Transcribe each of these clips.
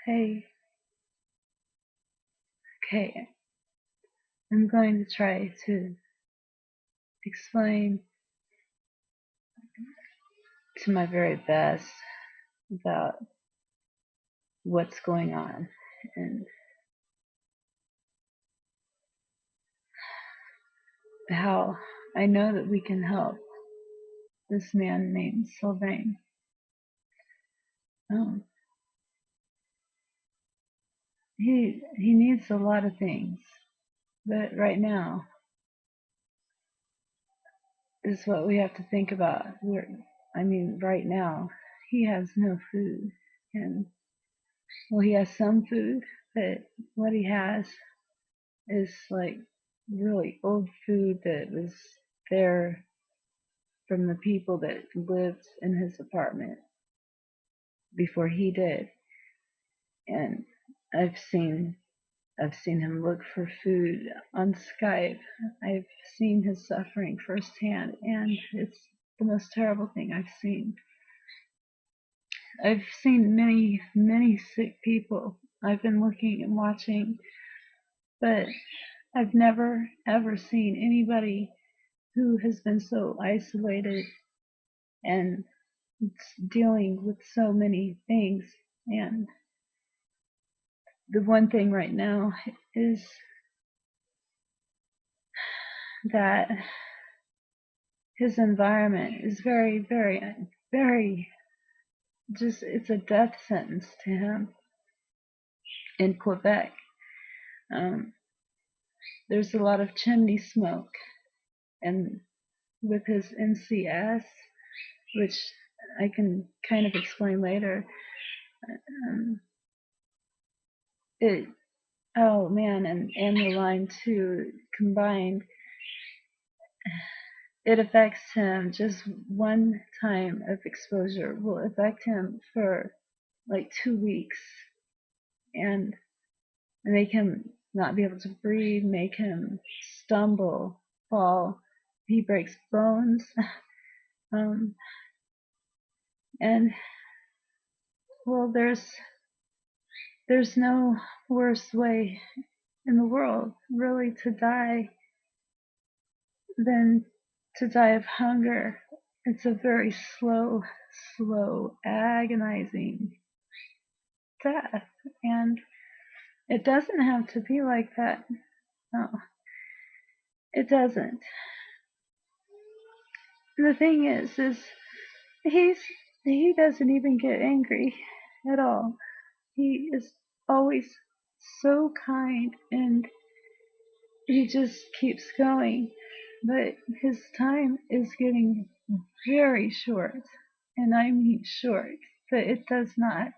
Hey, okay, I'm going to try to explain to my very best about what's going on and how I know that we can help this man named Sylvain. Um, he needs a lot of things, but right now is what we have to think about. Right now he has no food, and well, he has some food, but what he has is like really old food that was there from the people that lived in his apartment before he did. And I've seen I've seen him look for food on Skype. I've seen his suffering firsthand, and it's the most terrible thing I've seen. I've seen many, many sick people. I've been looking and watching, but I've never ever seen anybody who has been so isolated and dealing with so many things. And the one thing right now is that his environment is very, very, very just, it's a death sentence to him in Quebec. Um, there's a lot of chimney smoke, and with his NCS, which I can kind of explain later, um, it, oh man, and the line two combined, it affects him. Just one time of exposure will affect him for like 2 weeks and make him not be able to breathe, make him stumble, fall. He breaks bones. um, and well, there's no worse way in the world really to die than to die of hunger. It's a very slow, slow, agonizing death. And it doesn't have to be like that. No, it doesn't. The thing is he's he doesn't even get angry at all. He is always so kind, and he just keeps going. But his time is getting very short, and I mean short. But it does not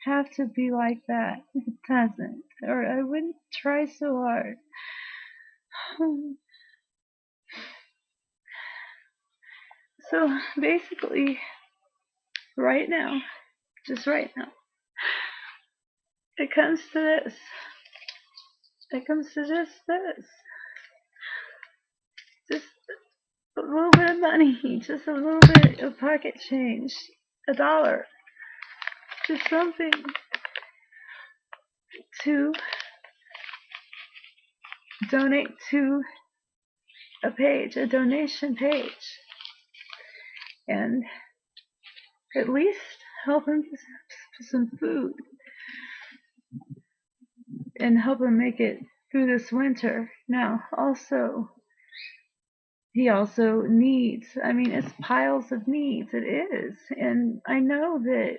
have to be like that. It doesn't, or I wouldn't try so hard. So basically, right now, just right now, it comes to this. It comes to just this. Just a little bit of money, just a little bit of pocket change, $1, just something to donate to a page, a donation page, and at least help him get some food and help him make it through this winter. Now, also, he also needs, I mean, it's piles of needs, it is. And I know that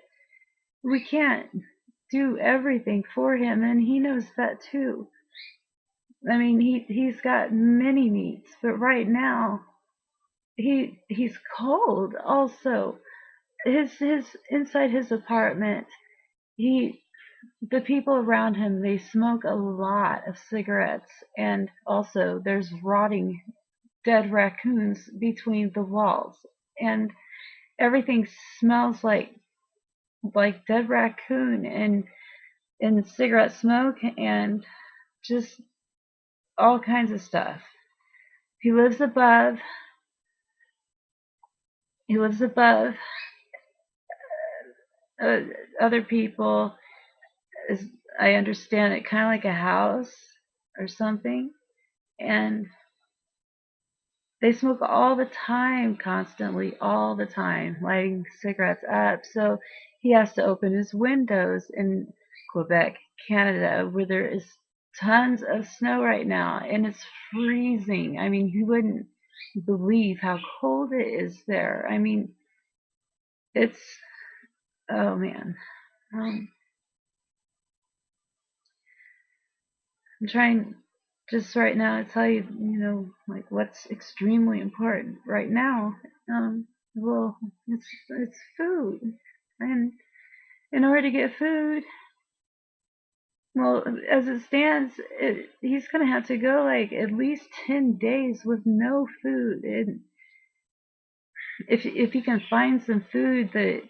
we can't do everything for him, and he knows that too. I mean, he's got many needs, but right now he's cold. Also, his inside his apartment, he the people around him, they smoke a lot of cigarettes, and also there's rotting dead raccoons between the walls, and everything smells like dead raccoon and cigarette smoke and just all kinds of stuff. He lives above. He lives above uh, other people. as I understand it, kind of like a house or something. And they smoke all the time, constantly, all the time, lighting cigarettes up. So he has to open his windows in Quebec, Canada, where there is tons of snow right now, and it's freezing. I mean, you wouldn't believe how cold it is there. I mean, it's, oh man. Um, I'm trying just right now to tell you, like what's extremely important right now. Well, it's food, and in order to get food, well, as it stands, he's gonna have to go like at least 10 days with no food, and if he can find some food that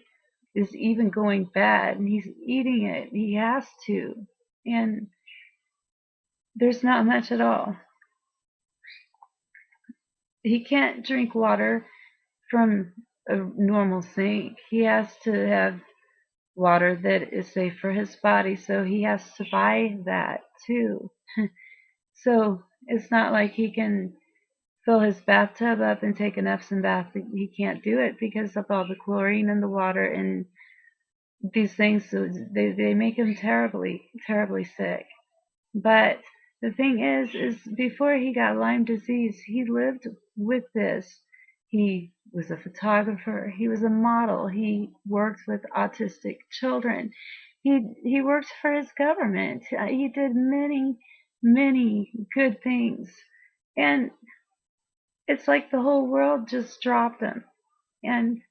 is even going bad, and he's eating it, he has to, and there's not much at all. He can't drink water from a normal sink. He has to have water that is safe for his body, so he has to buy that too. So it's not like he can fill his bathtub up and take an Epsom bath. He can't do it because of all the chlorine in the water and these things. So they make him terribly, terribly sick. But the thing is before he got Lyme disease, he lived with this. He was a photographer. He was a model. He worked with autistic children. He worked for his government. He did many, many good things. And it's like the whole world just dropped him. And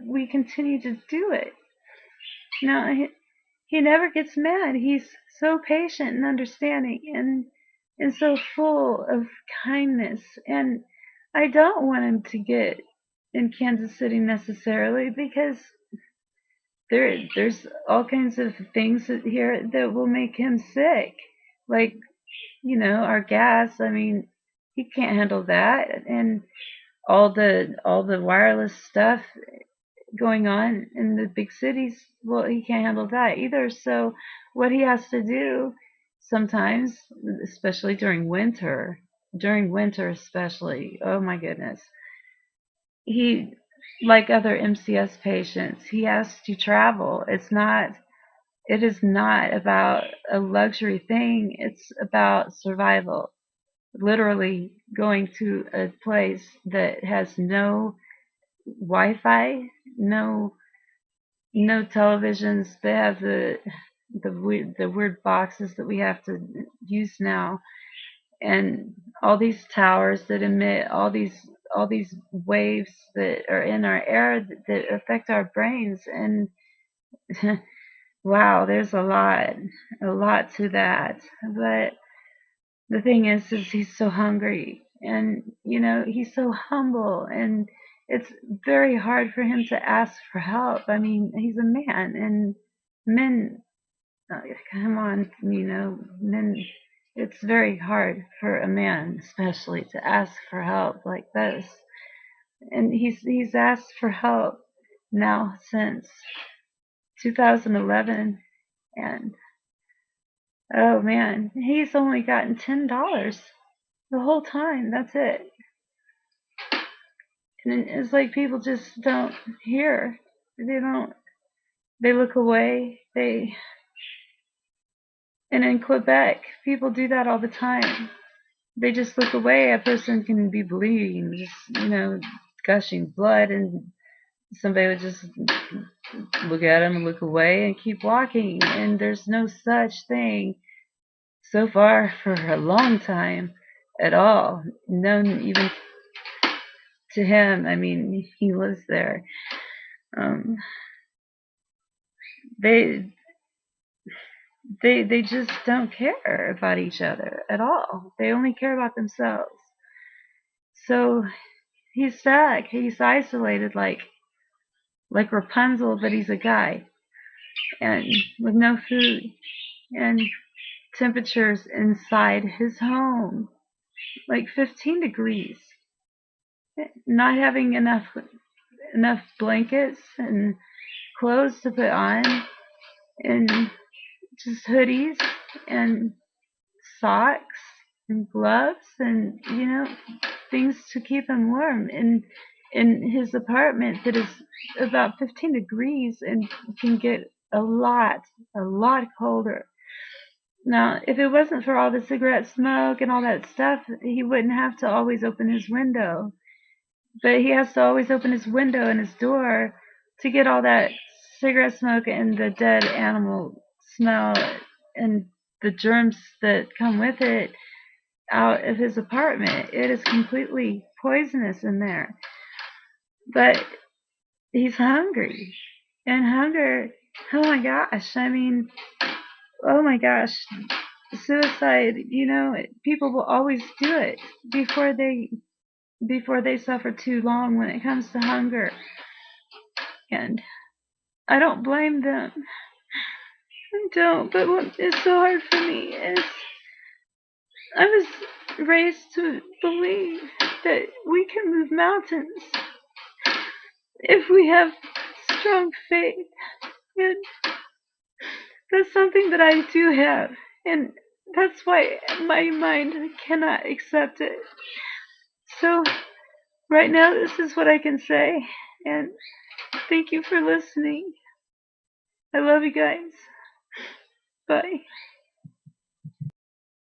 we continue to do it. Now, he never gets mad. He's so patient and understanding and so full of kindness. And I don't want him to get in Kansas City necessarily because there's all kinds of things here that will make him sick. Like, our gas. I mean, he can't handle that. And all the wireless stuff going on in the big cities, well, he can't handle that either. So what he has to do sometimes, especially during winter especially, oh my goodness, he, like other MCS patients, he has to travel. It is not about a luxury thing. It's about survival. Literally going to a place that has no Wi-Fi, no televisions. They have the weird boxes that we have to use now, and all these towers that emit all these waves that are in our air that affect our brains. And wow, there's a lot to that. But the thing is he's so hungry, and he's so humble, and it's very hard for him to ask for help. I mean, he's a man, and men, come on, men, it's very hard for a man especially to ask for help like this. And he's asked for help now since 2011, and oh man, he's only gotten $10 the whole time. That's it. And it's like people just don't hear. They don't. They look away. And in Quebec, people do that all the time. They just look away. A person can be bleeding, just gushing blood, and somebody would just look at him and look away and keep walking. And there's no such thing so far for a long time at all. None even to him. I mean, he lives there. Um, they they just don't care about each other at all. They only care about themselves. So he's stuck. He's isolated, like Rapunzel, but he's a guy, and with no food and temperatures inside his home like 15 degrees. Not having enough blankets and clothes to put on, and just hoodies and socks and gloves and, things to keep him warm in his apartment that is about 15 degrees and can get a lot colder. Now, if it wasn't for all the cigarette smoke and all that stuff, he wouldn't have to always open his window. But he has to always open his window and his door to get all that cigarette smoke and the dead animal smell and the germs that come with it out of his apartment. It is completely poisonous in there. But he's hungry. And hunger, oh my gosh, I mean, oh my gosh, suicide, people will always do it before they suffer too long when it comes to hunger. And I don't blame them. I don't. But what is so hard for me is I was raised to believe that we can move mountains if we have strong faith. And that's something that I do have. And that's why my mind cannot accept it. So right now, this is what I can say. And thank you for listening. I love you guys. Bye.